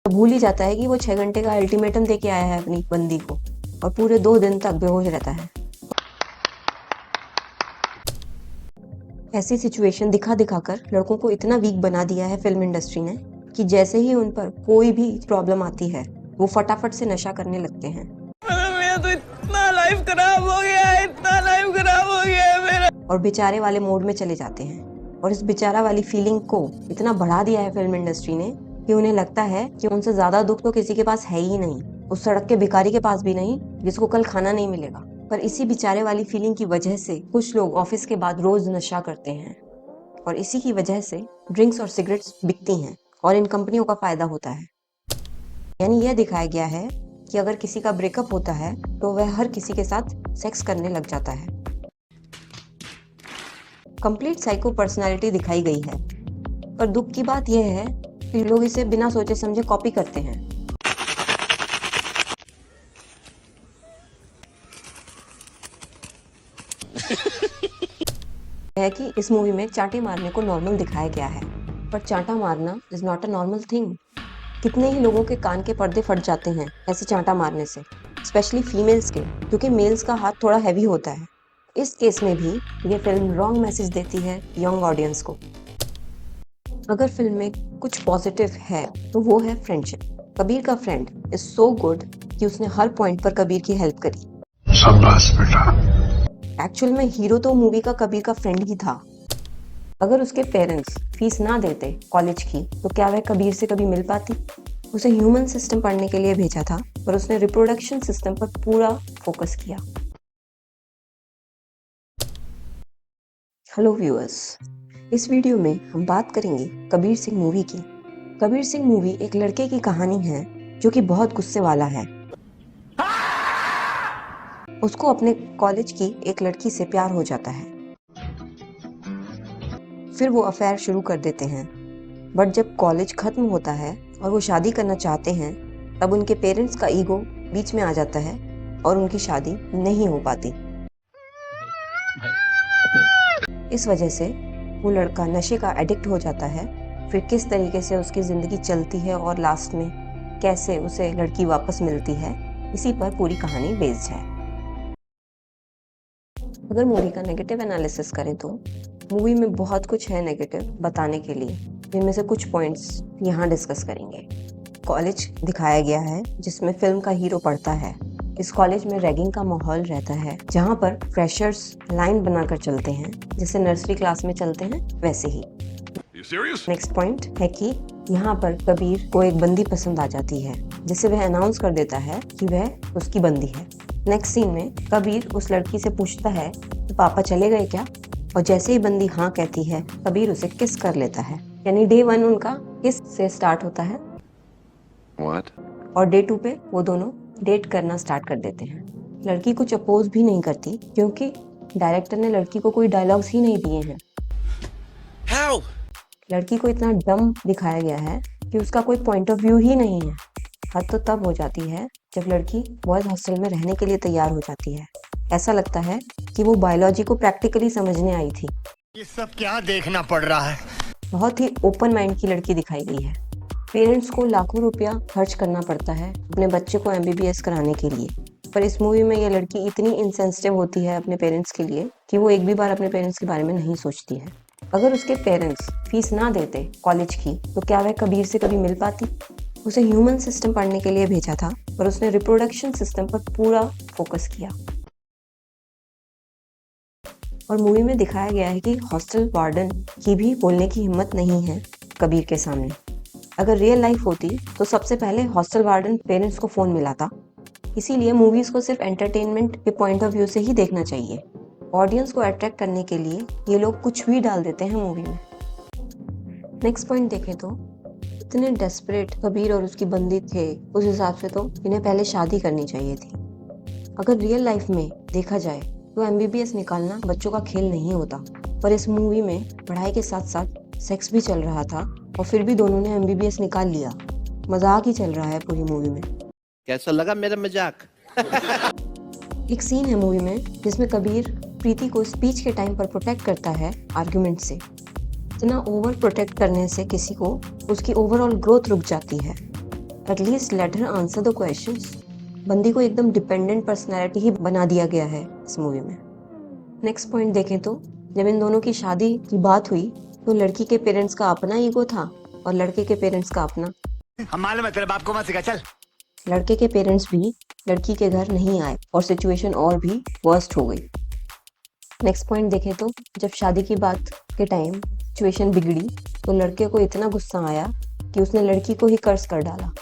भूल ही जाता है कि वो 6 घंटे का अल्टीमेटम देके आया है अपनी बंदी को और पूरे 2 दिन तक बेहोश रहता है। ऐसी सिचुएशन दिखा दिखाकर लड़कों को इतना वीक बना दिया है फिल्म इंडस्ट्री ने कि जैसे ही उन पर कोई भी प्रॉब्लम आती है वो फटाफट से नशा करने लगते हैं। मेरा तो इतना लाइफ खराब हो गया है, इतना लाइफ खराब हो गया है मेरा। और बेचारे वाले मोड में चले जाते हैं और इस बेचारा वाली फीलिंग को इतना बढ़ा दिया है फिल्म इंडस्ट्री ने कि उन्हें लगता है कि उनसे ज्यादा दुख तो किसी के पास है ही नहीं, उस सड़क के भिखारी के पास भी नहीं जिसको कल खाना नहीं मिलेगा। पर इसी बेचारे वाली फीलिंग की वजह से कुछ लोग ऑफिस के बाद रोज नशा करते हैं और इसी की वजह से ड्रिंक्स और सिगरेट्स बिकती हैं और इन कंपनियों का फायदा होता है। यानी यह दिखाया गया है कि अगर किसी का ब्रेकअप होता है तो वह हर किसी के साथ सेक्स करने लग जाता है। कंप्लीट साइको पर्सनालिटी दिखाई गई है। पर दुख की बात यह है कि लोग इसे बिना सोचे समझे कॉपी करते हैं। है कि इस मूवी में चांटे मारने को नॉर्मल दिखाया गया है, पर चांटा मारना is not a normal thing. कितने ही लोगों के कान के पर्दे फट जाते हैं ऐसे चांटा मारने से, स्पेशली फीमेल्स के, क्योंकि मेल्स का हाथ थोड़ा हैवी होता है। इस केस में भी ये फिल्म रॉन्ग मैसेज देती है यंग ऑडियंस को। अगर फिल्म में कुछ पॉजिटिव है तो वो है फ्रेंडशिप। कबीर का फ्रेंड इज सो गुड कि उसने हर पॉइंट पर कबीर की हेल्प करी। शाबाश बेटा। एक्चुअल में हीरो तो मूवी का कबीर का फ्रेंड ही था। अगर उसके पेरेंट्स फीस ना देते कॉलेज की तो क्या वह कबीर से कभी मिल पाती? उसे ह्यूमन सिस्टम पढ़ने के लिए भेजा था पर उसने रिप्रोडक्शन सिस्टम पर पूरा फोकस किया। हेलो व्यूअर्स, इस वीडियो में हम बात करेंगे कबीर सिंह मूवी की। कबीर सिंह मूवी एक लड़के की कहानी है जो कि बहुत गुस्से वाला है। उसको अपने कॉलेज की एक लड़की से प्यार हो जाता है, फिर वो अफेयर शुरू कर देते हैं। बट जब कॉलेज खत्म होता है और वो शादी करना चाहते हैं तब उनके पेरेंट्स का ईगो बीच में आ जाता है और उनकी शादी नहीं हो पाती। इस वजह से वो लड़का नशे का एडिक्ट हो जाता है। फिर किस तरीके से उसकी ज़िंदगी चलती है और लास्ट में कैसे उसे लड़की वापस मिलती है, इसी पर पूरी कहानी बेस्ड है। अगर मूवी का नेगेटिव एनालिसिस करें तो मूवी में बहुत कुछ है नेगेटिव बताने के लिए, जिनमें से कुछ पॉइंट्स यहाँ डिस्कस करेंगे। कॉलेज दिखाया गया है जिसमें फिल्म का हीरो पढ़ता है। इस कॉलेज में रैगिंग का माहौल रहता है जहाँ पर फ्रेशर्स लाइन बनाकर चलते हैं, जैसे नर्सरी क्लास में चलते हैं वैसे ही। नेक्स्ट पॉइंट है कि यहाँ पर कबीर को एक बंदी पसंद आ जाती है जिसे वह अनाउंस कर देता है कि वह उसकी बंदी है। नेक्स्ट सीन में कबीर उस लड़की से पूछता है कि पापा चले गए क्या, और जैसे ही बंदी हाँ कहती है कबीर उसे किस कर लेता है। यानी डे 1 उनका किस से स्टार्ट होता है। What? और डे 2 पे वो दोनों डेट करना स्टार्ट कर देते हैं। लड़की कुछ अपोज भी नहीं करती क्योंकि डायरेक्टर ने लड़की को कोई डायलॉग्स ही नहीं दिए हैं। How? लड़की को इतना डम दिखाया गया है कि उसका कोई पॉइंट ऑफ व्यू ही नहीं है। हद तो तब हो जाती है जब लड़की बॉयज हॉस्टल में रहने के लिए तैयार हो जाती है। ऐसा लगता है कि वो बायोलॉजी को प्रैक्टिकली समझने आई थी। ये सब क्या देखना पड़ रहा है? बहुत ही ओपन माइंड की लड़की दिखाई गई है। पेरेंट्स को लाखों रुपया खर्च करना पड़ता है अपने बच्चे को MBBS कराने के लिए, पर इस मूवी में ये लड़की इतनी इनसेंसिटिव होती है अपने पेरेंट्स के लिए कि वो एक भी बार अपने पेरेंट्स के बारे में नहीं सोचती है। अगर उसके पेरेंट्स फीस ना देते कॉलेज की तो क्या वह कबीर से कभी मिल पाती? उसे ह्यूमन सिस्टम पढ़ने के लिए भेजा था पर उसने रिप्रोडक्शन सिस्टम पर पूरा फोकस किया। और मूवी में दिखाया गया है कि हॉस्टल वार्डन की भी बोलने की हिम्मत नहीं है कबीर के सामने। अगर रियल लाइफ होती तो सबसे पहले हॉस्टल वार्डन पेरेंट्स को फ़ोन मिलाता। इसीलिए मूवीज़ को सिर्फ एंटरटेनमेंट के पॉइंट ऑफ व्यू से ही देखना चाहिए। ऑडियंस को अट्रैक्ट करने के लिए ये लोग कुछ भी डाल देते हैं मूवी में। नेक्स्ट पॉइंट देखें तो इतने डेस्परेट कबीर और उसकी बंदी थे, उस हिसाब से तो इन्हें पहले शादी करनी चाहिए थी। अगर रियल लाइफ में देखा जाए तो MBBS निकालना बच्चों का खेल नहीं होता, पर इस मूवी में पढ़ाई के साथ साथ सेक्स भी चल रहा था और फिर भी दोनों ने MBBS निकाल लिया। मजाक ही चल रहा है पूरी मूवी में। कैसा लगा मेरा मजाक? एक सीन है मूवी में जिसमें कबीर प्रीति को स्पीच के टाइम पर प्रोटेक्ट करता है आर्गुमेंट से। इतना ओवर प्रोटेक्ट करने से किसी को उसकी ओवरऑल ग्रोथ रुक जाती है। At least let her answer the questions. बंदी को एकदम डिपेंडेंट पर्सनैलिटी ही बना दिया गया है इस मूवी में। नेक्स्ट पॉइंट देखें तो जब इन दोनों की शादी की बात हुई तो लड़की के पेरेंट्स का अपना ईगो था और लड़के के पेरेंट्स का अपना। हम मालूम है तेरे बाप को मत सिखा, चल। लड़के के पेरेंट्स भी लड़की के घर नहीं आए और सिचुएशन और भी वर्स्ट हो गई। नेक्स्ट पॉइंट देखें तो जब शादी की बात के टाइम सिचुएशन बिगड़ी तो लड़के को इतना गुस्सा आया कि उसने लड़की को ही कर्ज कर डाला।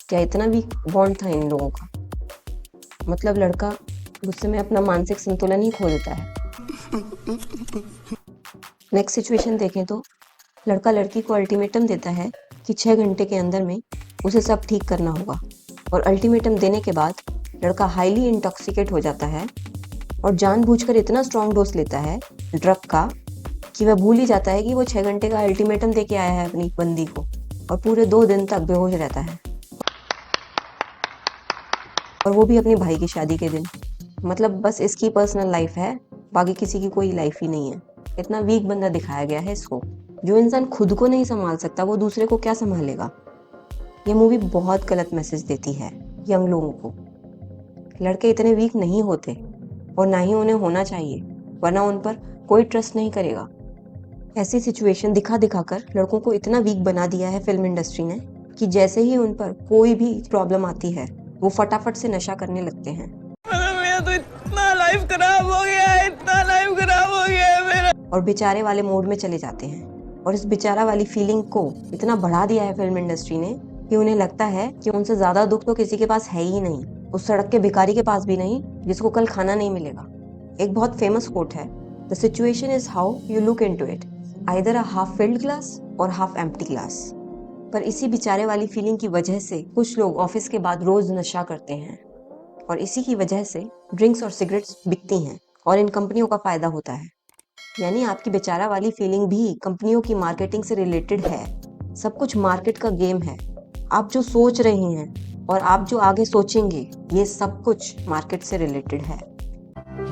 क्या इतना वीक बॉन्ड था इन लोगों का? मतलब लड़का गुस्से में अपना मानसिक संतुलन ही खो देता है। नेक्स्ट सिचुएशन देखें तो लड़का लड़की को अल्टीमेटम देता है कि 6 घंटे के अंदर में उसे सब ठीक करना होगा और अल्टीमेटम देने के बाद लड़का हाईली इंटॉक्सिकेट हो जाता है और जानबूझकर इतना स्ट्रॉन्ग डोज लेता है ड्रग का कि वह भूल ही जाता है कि वो 6 घंटे का अल्टीमेटम दे के आया है अपनी बंदी को और पूरे 2 दिन तक बेहोश रहता है, और वो भी अपने भाई की शादी के दिन। मतलब बस इसकी पर्सनल लाइफ है, बाकी किसी की कोई लाइफ ही नहीं है। इतना वीक बंदा दिखाया गया है इसको। जो इंसान खुद को नहीं संभाल सकता वो दूसरे को क्या संभालेगा। ये मूवी बहुत गलत मैसेज देती है यंग लोगों को। लड़के इतने वीक नहीं होते और ना ही उन्हें होना चाहिए, वरना उन पर कोई ट्रस्ट नहीं करेगा। ऐसी सिचुएशन दिखा दिखाकर लड़कों को इतना वीक बना दिया है फिल्म इंडस्ट्री ने कि जैसे ही उन पर कोई भी प्रॉब्लम आती है वो फटाफट से नशा करने लगते हैं। मेरा तो इतना लाइफ खराब हो गया है, इतना लाइफ खराब हो गया है मेरा। और बेचारे वाले मोड में चले जाते हैं और इस बेचारा वाली फीलिंग को इतना बढ़ा दिया है फिल्म इंडस्ट्री ने कि उन्हें लगता है कि उनसे ज्यादा दुख तो किसी के पास है ही नहीं, उस सड़क के भिखारी के पास भी नहीं जिसको कल खाना नहीं मिलेगा। एक बहुत फेमस कोट है, the situation is how you look into it, either a half filled glass और हाफ एम्प्टी ग्लास। पर इसी बेचारे वाली फीलिंग की वजह से कुछ लोग ऑफिस के बाद रोज नशा करते हैं और इसी की वजह से ड्रिंक्स और सिगरेट्स बिकती हैं और इन कंपनियों का फायदा होता है। यानी आपकी बेचारा वाली फीलिंग भी कंपनियों की मार्केटिंग से रिलेटेड है। सब कुछ मार्केट का गेम है। आप जो सोच रहे हैं और आप जो आगे सोचेंगे ये सब कुछ मार्केट से रिलेटेड है।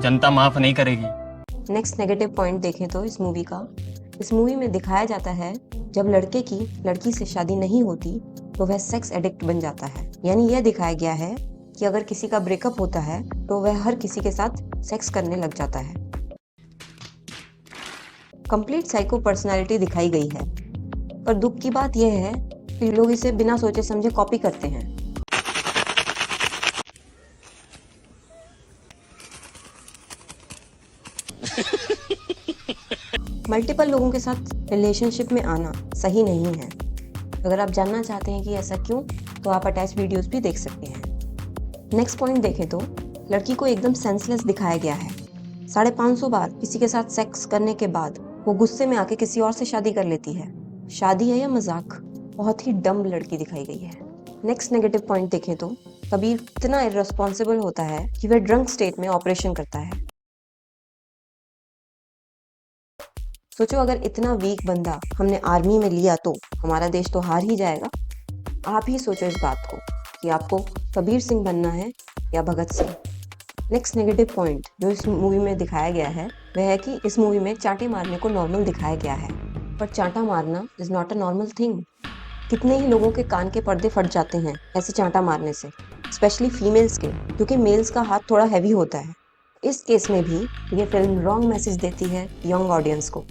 जनता माफ नहीं करेगी। नेक्स्ट नेगेटिव पॉइंट देखें तो इस मूवी में दिखाया जाता है जब लड़के की लड़की से शादी नहीं होती तो वह सेक्स एडिक्ट बन जाता है। यानी यह दिखाया गया है कि अगर किसी का ब्रेकअप होता है तो वह हर किसी के साथ सेक्स करने लग जाता है। कंप्लीट साइको पर्सनालिटी दिखाई गई है, पर दुख की बात यह है कि लोग इसे बिना सोचे समझे कॉपी करते हैं। मल्टीपल लोगों के साथ रिलेशनशिप में आना सही नहीं है। अगर आप जानना चाहते हैं कि ऐसा क्यों, तो आप अटैच वीडियोस भी देख सकते हैं। नेक्स्ट पॉइंट देखें तो लड़की को एकदम सेंसलेस दिखाया गया है। 550 बार किसी के साथ सेक्स करने के बाद वो गुस्से में आके किसी और से शादी कर लेती है। शादी है या मजाक? बहुत ही डम लड़की दिखाई गई है। नेक्स्ट नेगेटिव पॉइंट देखें तो कबीर इतना इररेस्पॉन्सिबल होता है कि वह ड्रंक स्टेट में ऑपरेशन करता है। सोचो अगर इतना वीक बंदा हमने आर्मी में लिया तो हमारा देश तो हार ही जाएगा। आप ही सोचो इस बात को कि आपको कबीर सिंह बनना है या Bhagat Singh. Next negative point जो इस मूवी में दिखाया गया है वह है कि इस मूवी में चांटे मारने को नॉर्मल दिखाया गया है, पर चांटा मारना is not a normal thing. कितने ही लोगों के कान के पर्दे फट जाते हैं ऐसे चांटा मारने से, स्पेशली फीमेल्स के, क्योंकि मेल्स का हाथ थोड़ा हैवी होता है। इस केस में भी ये फिल्म रॉन्ग मैसेज देती है यंग ऑडियंस को।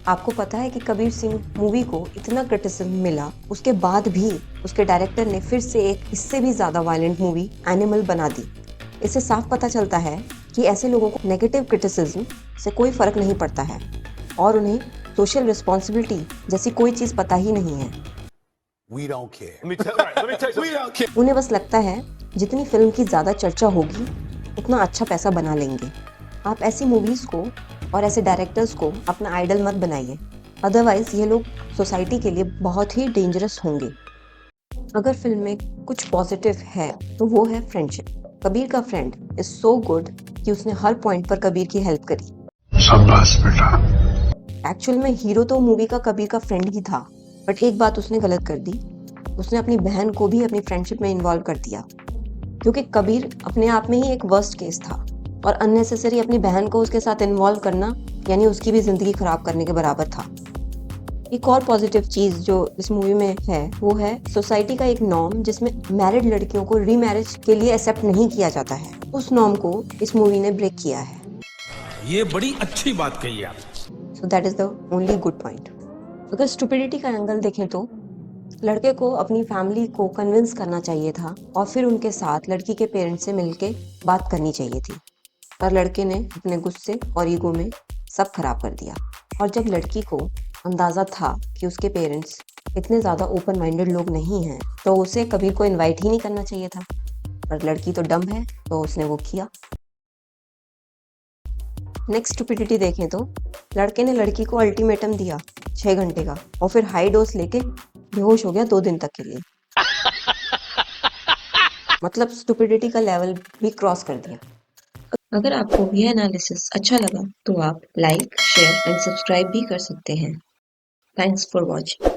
आपको पता है कि कबीर सिंह मूवी को इतना क्रिटिसिज्म मिला, उसके बाद भी उसके डायरेक्टर ने फिर से एक इससे भी ज़्यादा वायलेंट मूवी एनिमल बना दी। इससे साफ पता चलता है कि ऐसे लोगों को नेगेटिव क्रिटिसिज्म से कोई फ़र्क नहीं पड़ता है और उन्हें सोशल रिस्पॉन्सिबिलिटी जैसी कोई चीज़ पता ही नहीं है। We don't care. Let me tell you, we don't care. उन्हें बस लगता है जितनी फिल्म की ज़्यादा चर्चा होगी उतना अच्छा पैसा बना लेंगे। आप ऐसी मूवीज़ को और ऐसे डायरेक्टर्स को अपना आइडल मत बनाइए, अदरवाइज ये लोग सोसाइटी के लिए बहुत ही डेंजरस होंगे। अगर फिल्म में कुछ पॉजिटिव है तो वो है फ्रेंडशिप। कबीर का फ्रेंड इज सो गुड कि उसने हर पॉइंट पर कबीर की हेल्प करी। शाबाश बेटा। एक्चुअल में हीरो तो मूवी का कबीर का फ्रेंड ही था, बट एक बात उसने गलत कर दी, उसने अपनी बहन को भी अपनी फ्रेंडशिप में इन्वॉल्व कर दिया, क्योंकि कबीर अपने आप में ही एक वर्स्ट केस था और अननेसेसरी अपनी बहन को उसके साथ इन्वॉल्व करना यानी उसकी भी जिंदगी खराब करने के बराबर था। एक और पॉजिटिव चीज जो इस मूवी में है वो है सोसाइटी का एक नॉर्म जिसमें मैरिड लड़कियों को रीमैरिज के लिए एक्सेप्ट नहीं किया जाता है। उस नॉर्म को इस मूवी ने ब्रेक किया है। ये बड़ी अच्छी बात कही आप। So that is the only good point. अगर स्टुपिडिटी का एंगल देखें तो लड़के को अपनी फैमिली को कन्विंस करना चाहिए था और फिर उनके साथ लड़की के पेरेंट्स से मिलके बात करनी चाहिए थी, पर लड़के ने अपने गुस्से और ईगो में सब खराब कर दिया। और जब लड़की को अंदाज़ा था कि उसके पेरेंट्स इतने ज़्यादा ओपन माइंडेड लोग नहीं हैं तो उसे कबीर को इनवाइट ही नहीं करना चाहिए था, पर लड़की तो डम्ब है तो उसने वो किया। नेक्स्ट स्टुपिडिटी देखें तो लड़के ने लड़की को अल्टीमेटम दिया 6 घंटे का और फिर हाई डोज लेके बेहोश हो गया 2 दिन तक के लिए। मतलब स्टुपिडिटी का लेवल भी क्रॉस कर दिया। अगर आपको यह एनालिसिस अच्छा लगा तो आप लाइक, शेयर एंड सब्सक्राइब भी कर सकते हैं। Thanks for watching.